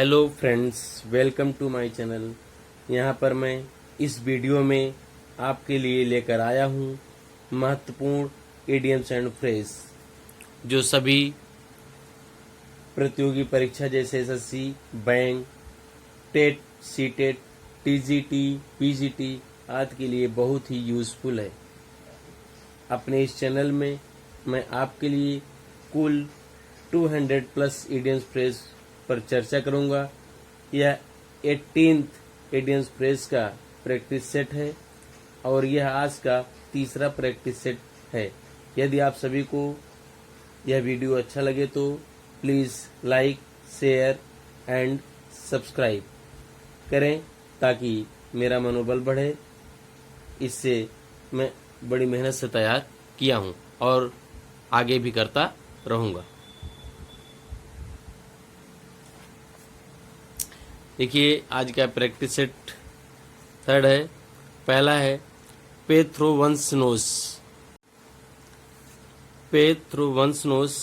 Hello friends, welcome to my channel. यहाँ पर मैं इस वीडियो में आपके लिए लेकर आया हूँ महत्वपूर्ण इडियम्स एंड फ्रेज जो सभी प्रतियोगी परीक्षा जैसे SSC, bank, TET, CTET, TGT, PGT आदि के लिए बहुत ही यूजफुल है। अपने इस चैनल में मैं आपके लिए कुल 200 प्लस इडियम्स फ्रेज पर चर्चा करूंगा। यह 18th इडियम्स फ्रेज का प्रैक्टिस सेट है और यह आज का तीसरा प्रैक्टिस सेट है। यदि आप सभी को यह वीडियो अच्छा लगे तो please like, share and subscribe करें ताकि मेरा मनोबल बढ़े। इससे मैं बड़ी मेहनत से तैयार किया हूँ और आगे भी करता रहूँगा। देखिए, आज का प्रैक्टिस सेट थर्ड है। पहला है पे थ्रू वंस नोज। पे थ्रू वंस नोज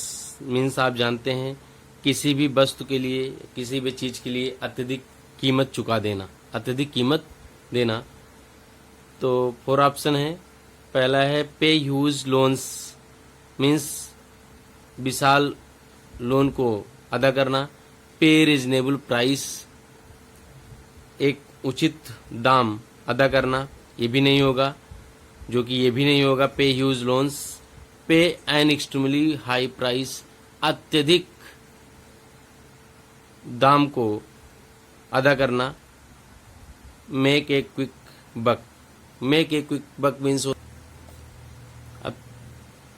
मीन्स आप जानते हैं किसी भी वस्तु के लिए, किसी भी चीज के लिए अत्यधिक कीमत चुका देना, अत्यधिक कीमत देना। तो 4 ऑप्शन है। पहला है पे ह्यूज लोन्स मीन्स विशाल लोन को अदा करना। पे रिजनेबल प्राइस एक उचित दाम अदा करना, ये भी नहीं होगा, जो कि ये भी नहीं होगा। Pay huge loans, pay an extremely high price, अत्यधिक दाम को अदा करना। Make a quick buck, make a quick buck means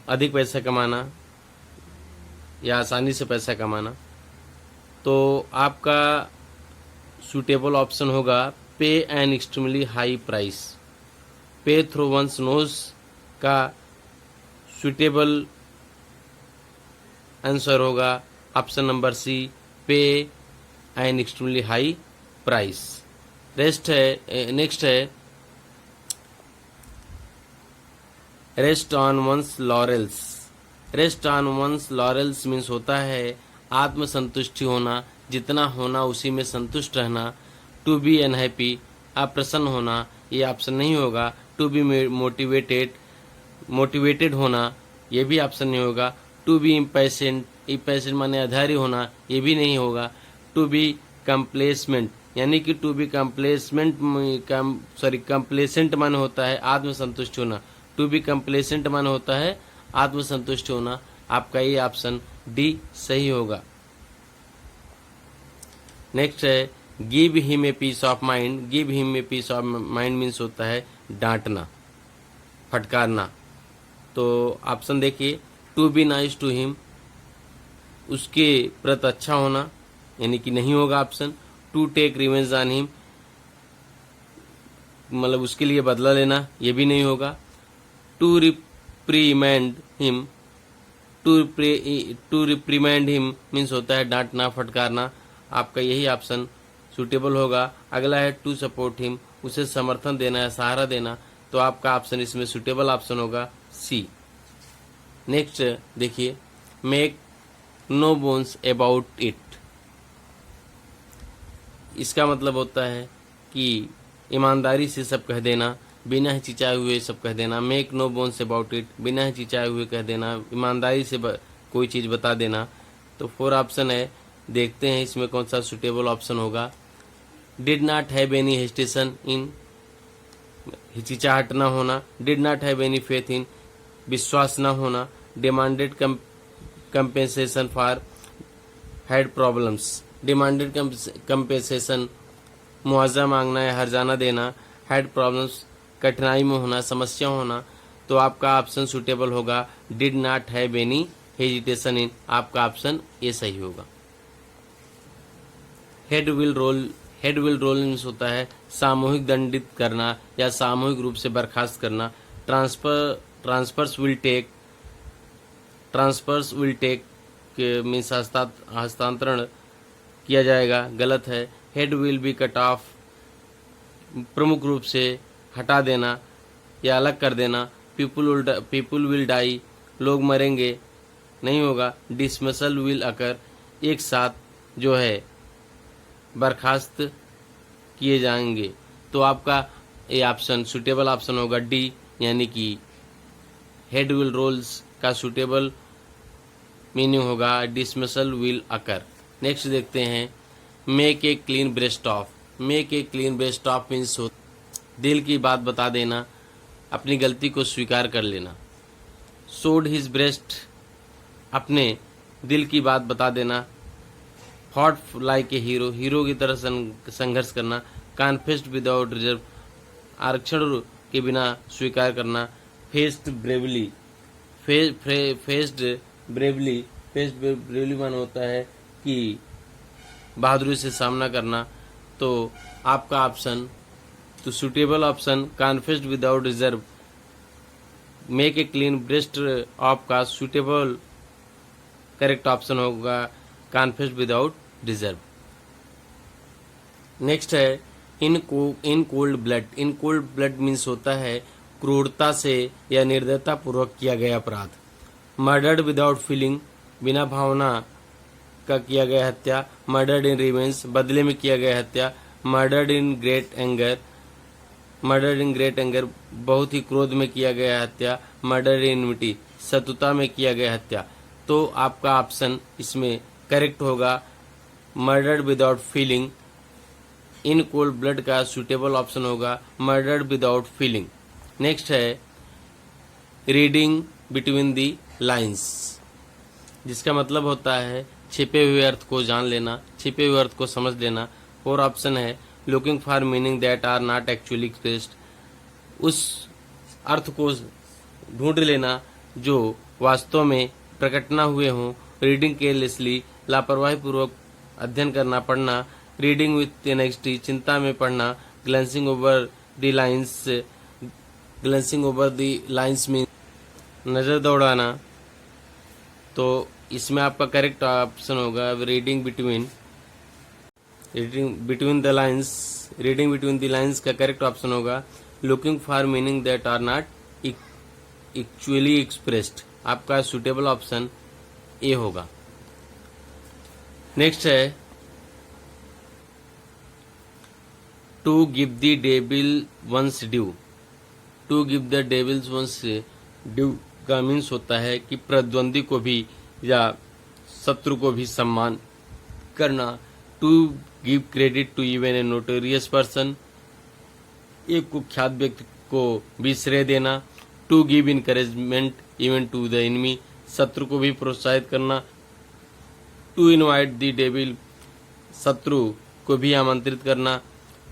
अधिक पैसा कमाना या आसानी से पैसा कमाना। तो आपका सूटेबल ऑप्शन होगा pay an extremely high price. Pay through one's nose का सूटेबल आंसर होगा option number C, pay an extremely high price. Next है rest on one's laurels. Rest on one's laurels means होता है आत्मसंतुष्टि होना, जितना होना उसी में संतुष्ट रहना। टू बी अनहैप्पी, अप्रसन्न होना, ये ऑप्शन नहीं होगा। टू बी मोटिवेटेड होना, ये भी ऑप्शन नहीं होगा। टू बी इम्पैशेंट, इम्पैशेंट माने आधारी होना, ये भी नहीं होगा। टू बी कंप्लेसमेंट यानी कि टू बी कंप्लेसेंट माने होता है आत्मसंतुष्ट होना। टू बी कंप्लेसेंट माने होता है आत्मसंतुष्ट होना। आपका ये ऑप्शन डी सही होगा। नेक्स्ट है give him a piece of mind. Give him a piece of mind means होता है डांटना, फटकारना। तो ऑप्शन देखिए, to be nice to him, उसके प्रति अच्छा होना, यानी कि नहीं होगा option. To take revenge on him, मतलब उसके लिए बदला लेना, ये भी नहीं होगा। To reprimand him, to reprimand him means होता है डांटना, फटकारना। आपका यही ऑप्शन सूटेबल होगा। अगला है टू सपोर्ट हिम, उसे समर्थन देना या सहारा देना। तो आपका ऑप्शन इसमें सूटेबल ऑप्शन होगा सी। नेक्स्ट देखिए, make no bones about it. इसका मतलब होता है कि ईमानदारी से सब कह देना, बिना हिचकिचाए हुए सब कह देना। Make no bones about it, बिना हिचकिचाए हुए कह देना, ईमानदारी से कोई चीज़ बता देना। तो 4 ऑप्शन है, देखते हैं इसमें कौन सा सुटेबल ऑप्शन होगा। Did not have any hesitation in, हिचकिचाहट ना होना। Did not have any faith in, विश्वास ना होना। Demanded compensation for head problems, demanded compensation मुआवजा मांगना या हर्जाना देना। हेड प्रॉब्लम्स, कठिनाई में होना, समस्या होना। तो आपका ऑप्शन सुटेबल होगा did not have any hesitation in. आपका ऑप्शन ए सही होगा। हेड विल रोल मीन्स होता है सामूहिक दंडित करना या सामूहिक रूप से बर्खास्त करना। ट्रांसफर्स विल टेक मीन्स हस्तांतरण किया जाएगा, गलत है। Head will be cut off, प्रमुख रूप से हटा देना या अलग कर देना। पीपुल विल डाई, लोग मरेंगे, नहीं होगा। डिसमिसल विल अकर, एक साथ जो है बर्खास्त किए जाएंगे। तो आपका ये ऑप्शन सुटेबल ऑप्शन होगा डी, यानी कि हेड विल रोल्स का सुटेबल मीनिंग होगा डिसमिसल विल अकर। नेक्स्ट देखते हैं make a clean breast of. Make a clean breast of means दिल की बात बता देना, अपनी गलती को स्वीकार कर लेना। सोड हिज ब्रेस्ट, अपने दिल की बात बता देना। Fought like a hero, hero की तरह संघर्ष करना। कॉन्फेस्ड विदाउट रिजर्व, आरक्षण के बिना स्वीकार करना। फेस्ड ब्रेवली, फेस्ड ब्रेवली मान होता है कि बहादुरी से सामना करना। तो आपका ऑप्शन, तो suitable option confessed without reserve, make a clean breast of का सुटेबल करेक्ट ऑप्शन होगा कॉन्फेस्ड विदाउट रिजर्व। नेक्स्ट है in cold blood. In cold blood means होता है क्रूरता से या निर्दयता पूर्वक किया गया अपराध। मर्डर्ड विदाउट फीलिंग, बिना भावना का किया गया हत्या। मर्डर्ड इन रिवेंज, बदले में किया गया हत्या। मर्डर्ड इन ग्रेट एंगर, बहुत ही क्रोध में किया गया हत्या। मर्डर इन इनविटी, शत्रुता में किया गया हत्या। तो आपका ऑप्शन इसमें करेक्ट होगा मर्डर्ड विदाउट फीलिंग। इन कोल्ड ब्लड का सुटेबल ऑप्शन होगा मर्डर्ड विदाउट फीलिंग। नेक्स्ट है रीडिंग बिटवीन दी लाइंस, जिसका मतलब होता है छिपे हुए अर्थ को जान लेना, छिपे हुए अर्थ को समझ लेना। और ऑप्शन है looking for meaning that are not actually expressed, उस अर्थ को ढूंढ लेना जो वास्तव में प्रकट न हुए हों। रीडिंग केयरलेसली, लापरवाही पूर्वक अध्ययन करना, पढ़ना। रीडिंग विथ एंग्जाइटी, चिंता में पढ़ना। Glancing over the lines mean नजर दौड़ाना। तो इसमें आपका करेक्ट ऑप्शन होगा reading between the lines. Reading between the lines का करेक्ट ऑप्शन होगा looking for meaning that are not actually expressed. आपका सुटेबल ऑप्शन ए होगा। नेक्स्ट है to give the devil one's due. To give the devil's one's due का means होता है कि प्रतिद्वंदी को भी या शत्रु को भी सम्मान करना। To give credit to even a notorious person, एक कुख्यात व्यक्ति को भी श्रेय देना। To give encouragement even to the enemy, शत्रु को भी प्रोत्साहित करना। टू इनवाइट द डेविल, शत्रु को भी आमंत्रित करना।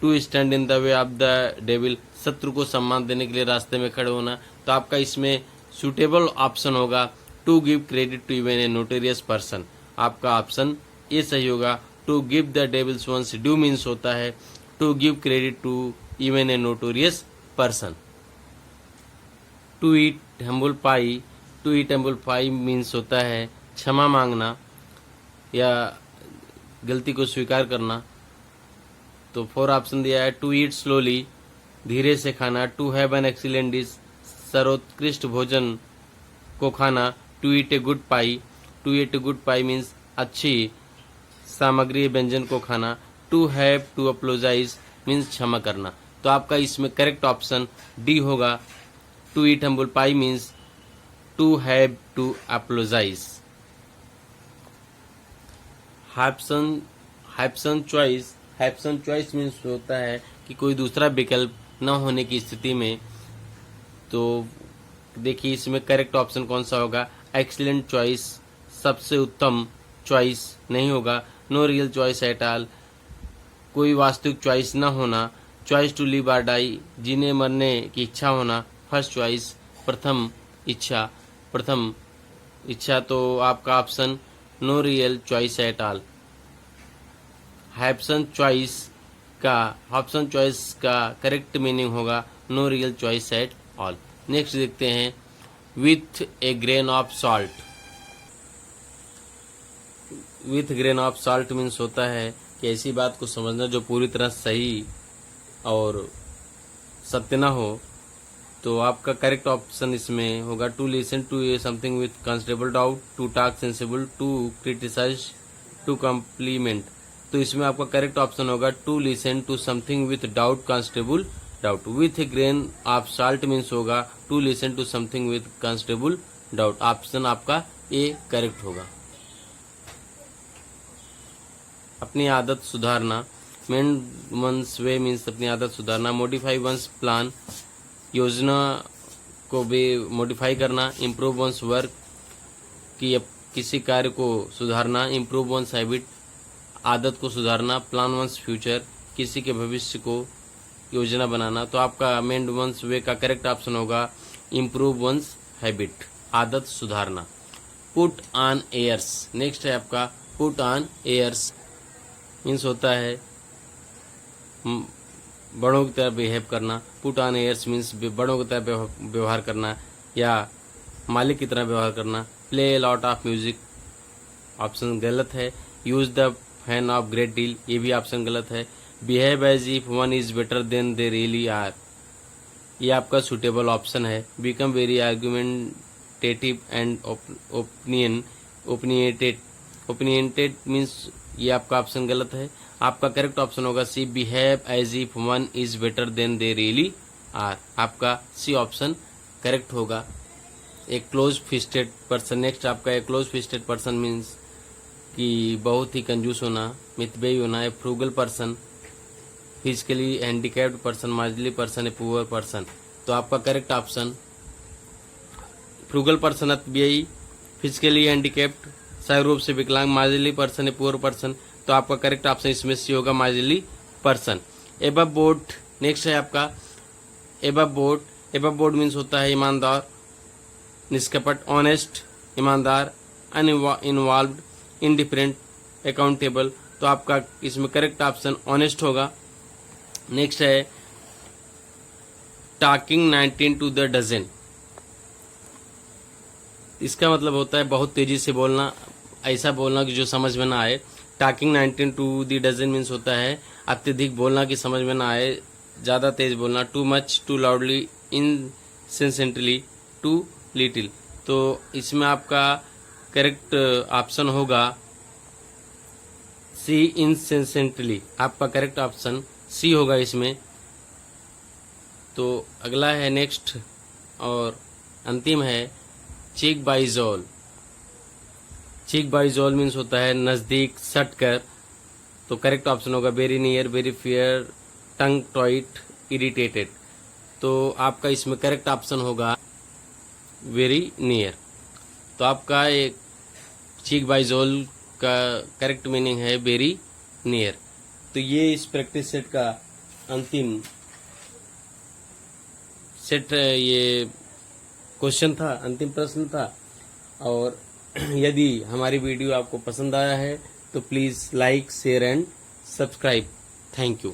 To stand in the way of the devil, शत्रु को सम्मान देने के लिए रास्ते में खड़े होना। तो आपका इसमें सुटेबल ऑप्शन होगा to give credit to even a notorious person. आपका ऑप्शन ये सही होगा। To give the devil's one's due means होता है to give credit to even a notorious person. To eat humble pie, to eat humble pie means होता है क्षमा मांगना या गलती को स्वीकार करना। तो 4 ऑप्शन दिया है टू ईट स्लोली, धीरे से खाना। To have an excellent dish, सर्वोत्कृष्ट भोजन को खाना। To eat a good pie, to eat a good pie means अच्छी सामग्री व्यंजन को खाना। To have to apologise means क्षमा करना। तो आपका इसमें करेक्ट ऑप्शन डी होगा। To eat humble pie means to have to apologise. Hobson's choice means होता है कि कोई दूसरा विकल्प न होने की स्थिति में। तो देखिए इसमें करेक्ट ऑप्शन कौन सा होगा। एक्सीलेंट चॉइस, सबसे उत्तम चॉइस नहीं होगा। No real choice at all, कोई वास्तविक चॉइस न होना। चॉइस टू लिव और डाई, जीने मरने की इच्छा होना। फर्स्ट चॉइस, प्रथम इच्छा। तो आपका option no real choice at all. Option choice का करेक्ट मीनिंग होगा no real choice at all. Next देखते हैं with a grain of salt. With grain of salt means होता है कि ऐसी बात को समझना जो पूरी तरह सही और सत्य न हो। तो आपका करेक्ट ऑप्शन इसमें होगा to listen to a something with considerable doubt, to talk sensible, to criticise, to compliment. तो इसमें आपका करेक्ट ऑप्शन होगा to listen to something with doubt constable doubt. With a grain of salt means होगा to listen to something with constable doubt. Option आपका a correct होगा। अपनी आदत सुधारना, मेंड वंस वे मीन्स अपनी आदत सुधारना। मॉडिफाई वंस प्लान, योजना को भी मॉडिफाई करना। इम्प्रूव वंस वर्क, कि किसी कार्य को सुधारना। इम्प्रूव वंस हैबिट, आदत को सुधारना। प्लान वंस फ्यूचर, किसी के भविष्य को योजना बनाना। तो आपका मेंड वंस वे का करेक्ट ऑप्शन होगा इम्प्रूव वंस हैबिट, आदत सुधारना। पुट ऑन एयर्स, नेक्स्ट है आपका पुट ऑन एयर्स मीन्स होता है बड़ों की तरह बिहेव करना। पुट ऑन एयर्स मीन्स बड़ों की तरह व्यवहार करना या मालिक की तरह व्यवहार करना। Play lot of music, option गलत है। Use the fan of great deal, ये भी ऑप्शन गलत है। Behave as if one is better than they really are, ये आपका सुटेबल ऑप्शन है। Become very argumentative and opinionated means ये आपका ऑप्शन गलत है। आपका करेक्ट ऑप्शन होगा C, behave as if one is better than they really are. आपका सी ऑप्शन करेक्ट होगा। एक क्लोज फिस्टेड पर्सन, नेक्स्ट आपका एक क्लोज फिस्टेड पर्सन मीन्स कि बहुत ही कंजूस होना, मितव्ययी होना। A frugal person, physically handicapped person, marginally person, a poor person. तो आपका करेक्ट ऑप्शन फ्रूगल पर्सन अत्यव्ययी, फिजिकली हैंडीकैप्ड शारीरिक रूप से विकलांग, marginally person, a poor person. तो आपका करेक्ट ऑप्शन इसमें सी होगा marginally person. Above board, next है आपका above board. Above board means होता है ईमानदार, निष्कपट, ऑनेस्ट, ईमानदार, अनइन्वॉल्व्ड, इंडिफरेंट, अकाउंटेबल। तो आपका इसमें करेक्ट ऑप्शन ऑनेस्ट होगा। नेक्स्ट है टॉकिंग 19 टू द डजन, इसका मतलब होता है बहुत तेजी से बोलना, ऐसा बोलना कि जो समझ में ना आए। Talking 19 to the dozen means होता है अत्यधिक बोलना कि समझ में ना आए, ज्यादा तेज बोलना। Too much, too loudly, incessantly, too little. तो इसमें आपका करेक्ट ऑप्शन होगा सी, इनसेंसेंटली। आपका करेक्ट ऑप्शन सी होगा इसमें। तो अगला है नेक्स्ट और अंतिम है चीक बाई जोल। चीक बाई जोल मीन्स होता है नजदीक, सट कर। तो करेक्ट ऑप्शन होगा वेरी नियर, वेरी फियर, टंग टॉइट, इरिटेटेड। तो आपका इसमें करेक्ट ऑप्शन होगा वेरी नियर। तो आपका एक चीक बाई जोल का करेक्ट मीनिंग है वेरी नियर। तो ये इस प्रैक्टिस सेट का अंतिम सेट, ये क्वेश्चन था, अंतिम प्रश्न था। और यदि हमारी वीडियो आपको पसंद आया है तो please like, share and subscribe. Thank you.